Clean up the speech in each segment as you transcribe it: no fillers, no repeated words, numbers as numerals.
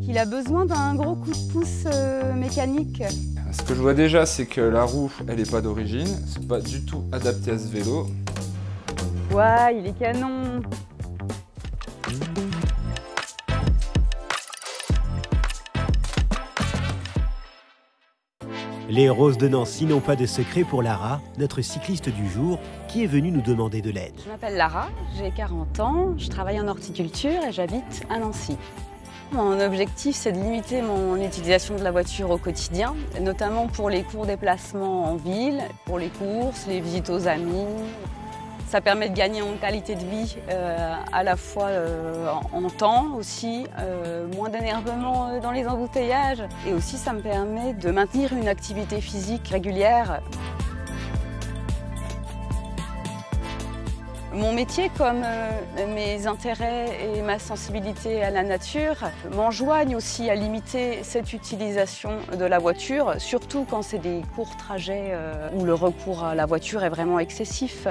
Il a besoin d'un gros coup de pouce mécanique. Ce que je vois déjà, c'est que la roue, elle n'est pas d'origine. C'est pas du tout adapté à ce vélo. Ouais, il est canon. Les Roses de Nancy n'ont pas de secret pour Lara, notre cycliste du jour, qui est venue nous demander de l'aide. Je m'appelle Lara, j'ai 40 ans, je travaille en horticulture et j'habite à Nancy. Mon objectif, c'est de limiter mon utilisation de la voiture au quotidien, notamment pour les courts déplacements en ville, pour les courses, les visites aux amis. Ça permet de gagner en qualité de vie, à la fois en temps aussi, moins d'énervement dans les embouteillages. Et aussi, ça me permet de maintenir une activité physique régulière. Mon métier, comme mes intérêts et ma sensibilité à la nature, m'enjoignent aussi à limiter cette utilisation de la voiture, surtout quand c'est des courts trajets où le recours à la voiture est vraiment excessif,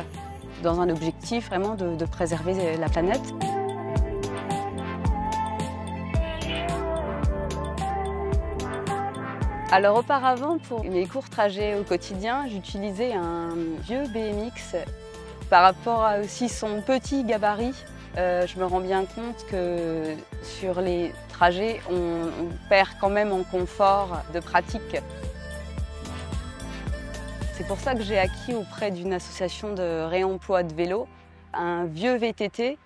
dans un objectif vraiment de préserver la planète. Alors auparavant, pour mes courts trajets au quotidien, j'utilisais un vieux BMX. Par rapport à aussi son petit gabarit, je me rends bien compte que sur les trajets, on perd quand même en confort de pratique. C'est pour ça que j'ai acquis auprès d'une association de réemploi de vélos un vieux VTT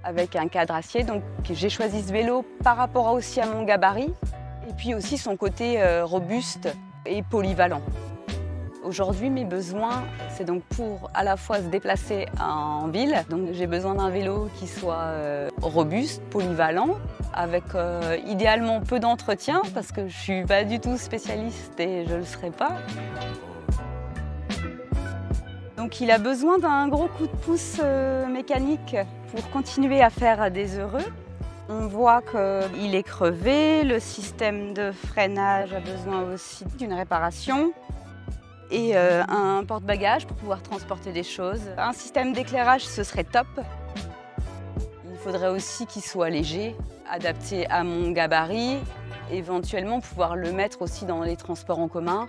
avec un cadre acier. Donc j'ai choisi ce vélo par rapport aussi à mon gabarit et puis aussi son côté robuste et polyvalent. Aujourd'hui, mes besoins, c'est donc pour à la fois se déplacer en ville. Donc j'ai besoin d'un vélo qui soit robuste, polyvalent, avec idéalement peu d'entretien, parce que je ne suis pas du tout spécialiste et je ne le serai pas. Donc il a besoin d'un gros coup de pouce mécanique pour continuer à faire des heureux. On voit qu'il est crevé, le système de freinage a besoin aussi d'une réparation. Et un porte-bagages pour pouvoir transporter des choses. Un système d'éclairage, ce serait top. Il faudrait aussi qu'il soit léger, adapté à mon gabarit, éventuellement pouvoir le mettre aussi dans les transports en commun.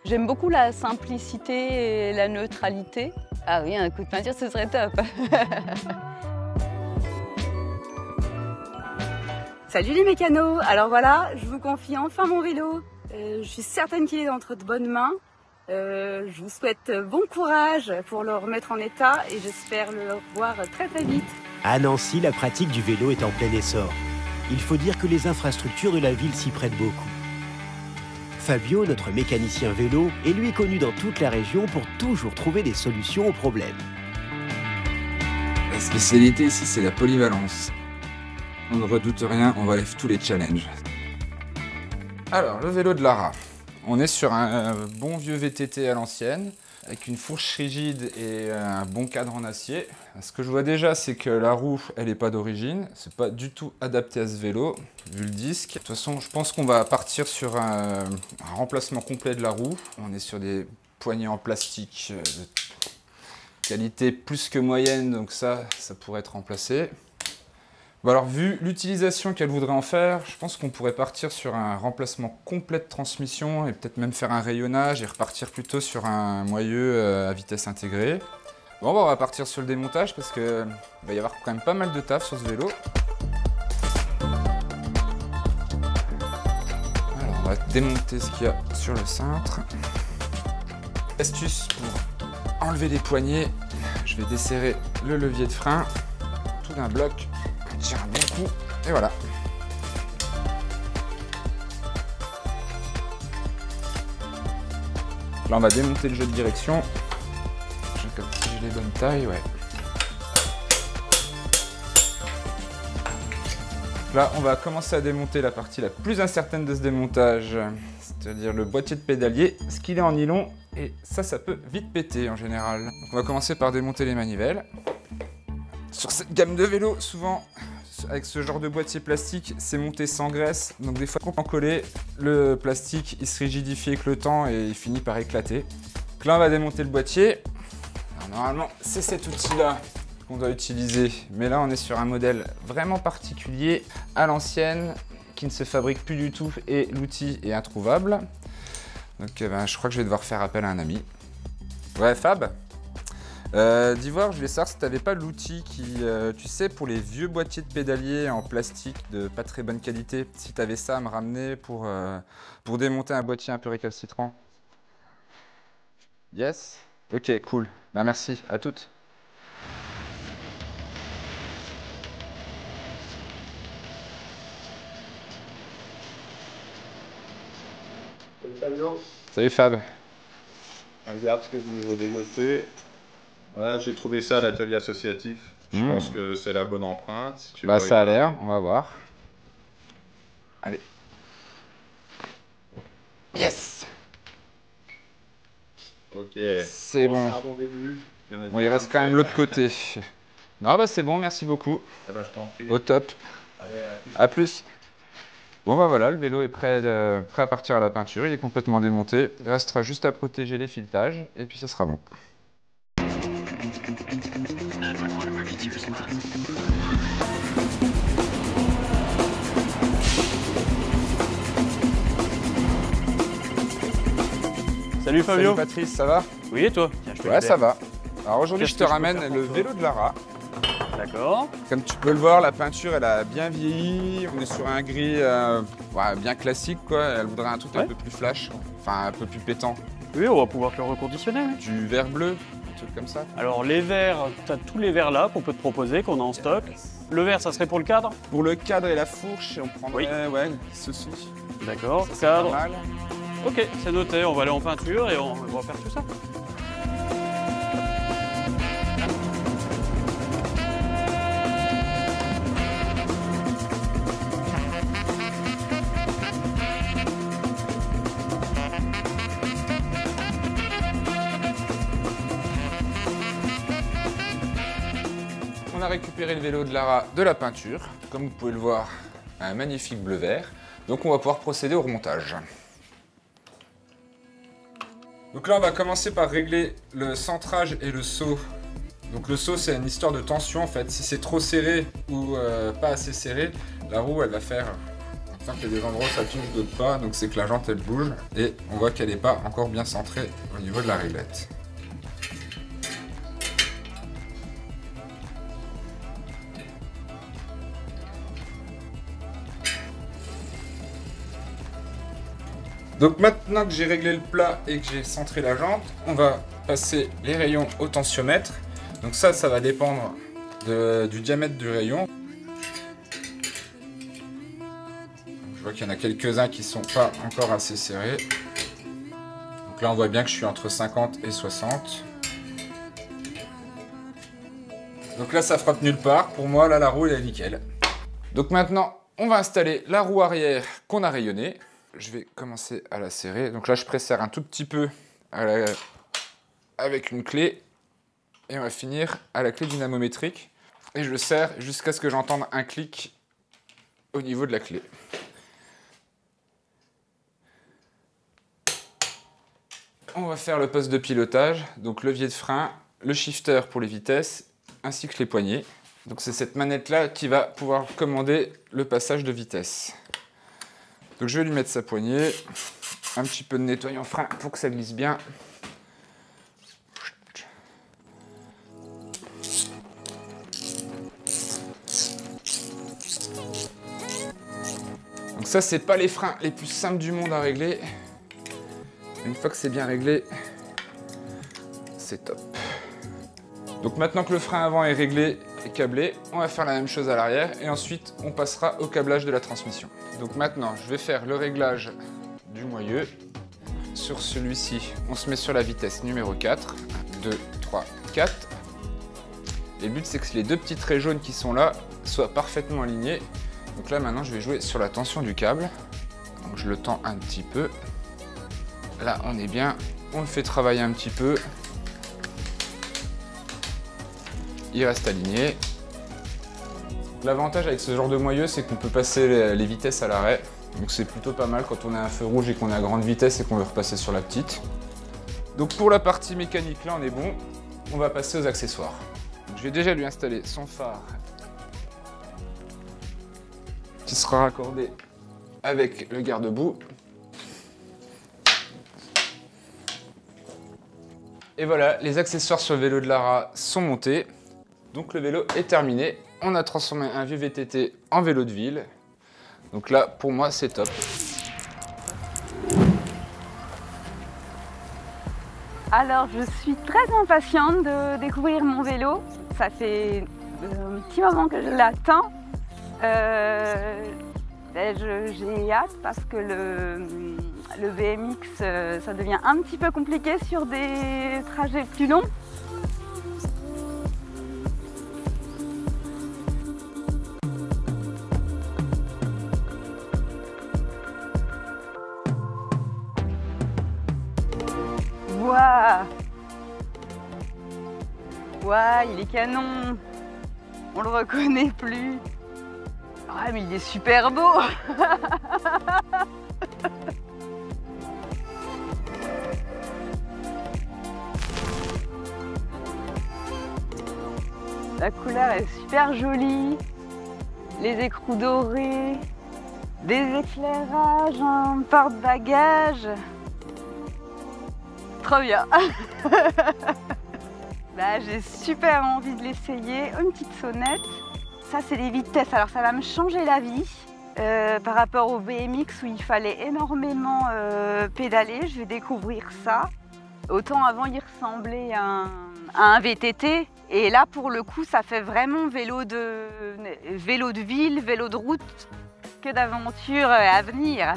J'aime beaucoup la simplicité et la neutralité. Ah oui, un coup de peinture, ce serait top. Salut les mécanos! Alors voilà, je vous confie enfin mon vélo. Je suis certaine qu'il est entre de bonnes mains. Je vous souhaite bon courage pour le remettre en état et j'espère le revoir très très vite. À Nancy, la pratique du vélo est en plein essor. Il faut dire que les infrastructures de la ville s'y prêtent beaucoup. Fabio, notre mécanicien vélo, est lui connu dans toute la région pour toujours trouver des solutions aux problèmes. La spécialité ici, c'est la polyvalence. On ne redoute rien, on relève tous les challenges. Alors, le vélo de Lara. On est sur un bon vieux VTT à l'ancienne, avec une fourche rigide et un bon cadre en acier. Ce que je vois déjà, c'est que la roue, elle n'est pas d'origine. C'est pas du tout adapté à ce vélo, vu le disque. De toute façon, je pense qu'on va partir sur un remplacement complet de la roue. On est sur des poignées en plastique de qualité plus que moyenne, donc ça pourrait être remplacé. Bon alors, vu l'utilisation qu'elle voudrait en faire, je pense qu'on pourrait partir sur un remplacement complet de transmission et peut-être même faire un rayonnage et repartir plutôt sur un moyeu à vitesse intégrée. Bon, on va partir sur le démontage parce qu'il va y avoir quand même pas mal de taf sur ce vélo. Alors, on va démonter ce qu'il y a sur le cintre. Astuce pour enlever les poignées, je vais desserrer le levier de frein tout d'un bloc. Tire un bon coup, et voilà. Là, on va démonter le jeu de direction. J'ai les bonnes tailles, ouais. Là, on va commencer à démonter la partie la plus incertaine de ce démontage, c'est-à-dire le boîtier de pédalier, ce qu'il est en nylon, et ça peut vite péter en général. Donc, on va commencer par démonter les manivelles. Sur cette gamme de vélos, souvent, avec ce genre de boîtier plastique, c'est monté sans graisse. Donc des fois, quand on colle, le plastique, il se rigidifie avec le temps et il finit par éclater. Donc là, on va démonter le boîtier. Alors, normalement, c'est cet outil-là qu'on doit utiliser. Mais là, on est sur un modèle vraiment particulier, à l'ancienne, qui ne se fabrique plus du tout et l'outil est introuvable. Donc je crois que je vais devoir faire appel à un ami. Ouais, Fab, d'Ivoire, je voulais savoir si tu n'avais pas l'outil qui, tu sais, pour les vieux boîtiers de pédalier en plastique de pas très bonne qualité, si tu avais ça à me ramener pour démonter un boîtier un peu récalcitrant. Yes? Ok, cool. Bah merci, à toutes. Salut Fab. Regarde ce que vous avez noté. Voilà, j'ai trouvé ça à l'atelier associatif. Je pense que c'est la bonne empreinte. Si tu Bah vois, ça a l'air, on va voir. Allez. Yes! Ok. C'est bon. Un bon début. Bon, il reste quand même l'autre côté. Non, bah c'est bon, merci beaucoup. Eh ben, je t'en prie. Au top. Allez, À plus. Bon bah voilà, le vélo est prêt à partir à la peinture, il est complètement démonté. Il restera juste à protéger les filetages et puis ça sera bon. Salut Fabio. Salut Patrice, ça va? Oui, et toi? Tiens, je te Ouais, ça va. Alors aujourd'hui, je Qu'est-ce te que je peux ramène faire le pour toi vélo de Lara. D'accord. Comme tu peux le voir, la peinture, elle a bien vieilli. On est sur un gris bien classique, quoi. Elle voudrait un truc un peu plus flash, enfin un peu plus pétant. Oui, on va pouvoir te le reconditionner. Oui. Du vert bleu, un truc comme ça. Alors les verres, tu as tous les verres là qu'on peut te proposer, qu'on a en stock. Le vert, ça serait pour le cadre? Pour le cadre et la fourche, on prendrait ceci. D'accord, Pas cadre. mal. Ok, c'est noté, on va aller en peinture et on va faire tout ça. On a récupéré le vélo de Lara de la peinture. Comme vous pouvez le voir, un magnifique bleu-vert. Donc on va pouvoir procéder au remontage. Donc là on va commencer par régler le centrage et le saut. Donc le saut c'est une histoire de tension en fait. Si c'est trop serré ou pas assez serré, la roue elle va faire... Enfin, qu'il y a des endroits où ça touche, d'autres pas. Donc c'est que la jante elle bouge et on voit qu'elle n'est pas encore bien centrée au niveau de la réglette. Donc maintenant que j'ai réglé le plat et que j'ai centré la jante, on va passer les rayons au tensiomètre. Donc ça va dépendre du diamètre du rayon. Je vois qu'il y en a quelques-uns qui ne sont pas encore assez serrés. Donc là on voit bien que je suis entre 50 et 60. Donc là ça frotte nulle part. Pour moi là la roue elle est nickel. Donc maintenant on va installer la roue arrière qu'on a rayonnée. Je vais commencer à la serrer. Donc là, je presserre un tout petit peu avec une clé. Et on va finir à la clé dynamométrique. Et je le serre jusqu'à ce que j'entende un clic au niveau de la clé. On va faire le poste de pilotage. Donc levier de frein, le shifter pour les vitesses, ainsi que les poignées. Donc c'est cette manette-là qui va pouvoir commander le passage de vitesse. Donc je vais lui mettre sa poignée, un petit peu de nettoyant frein pour que ça glisse bien. Donc ça c'est pas les freins les plus simples du monde à régler. Une fois que c'est bien réglé, c'est top. Donc maintenant que le frein avant est réglé et câblé, on va faire la même chose à l'arrière et ensuite on passera au câblage de la transmission. Donc maintenant je vais faire le réglage du moyeu. Sur celui-ci, on se met sur la vitesse numéro 4. 1, 2, 3, 4. Et le but c'est que les deux petits traits jaunes qui sont là soient parfaitement alignés. Donc là maintenant je vais jouer sur la tension du câble. Donc je le tends un petit peu. Là on est bien, on le fait travailler un petit peu. Il reste aligné. L'avantage avec ce genre de moyeu, c'est qu'on peut passer les vitesses à l'arrêt. Donc c'est plutôt pas mal quand on a un feu rouge et qu'on est à grande vitesse et qu'on veut repasser sur la petite. Donc pour la partie mécanique, là on est bon. On va passer aux accessoires. Donc, je vais déjà lui installer son phare qui sera raccordé avec le garde-boue. Et voilà, les accessoires sur le vélo de Lara sont montés. Donc le vélo est terminé. On a transformé un vieux VTT en vélo de ville. Donc là, pour moi, c'est top. Alors, je suis très impatiente de découvrir mon vélo. Ça fait un petit moment que je l'attends. J'ai hâte parce que le BMX, ça devient un petit peu compliqué sur des trajets plus longs. Waouh! Waouh, il est canon! On le reconnaît plus. Ah, mais il est super beau! La couleur est super jolie. Les écrous dorés, des éclairages, un porte-bagages. Trop bien! Bah, j'ai super envie de l'essayer. Une petite sonnette. Ça, c'est les vitesses. Alors, ça va me changer la vie par rapport au BMX où il fallait énormément pédaler. Je vais découvrir ça. Autant avant, il ressemblait à un VTT. Et là, pour le coup, ça fait vraiment vélo de ville, vélo de route, que d'aventure à venir.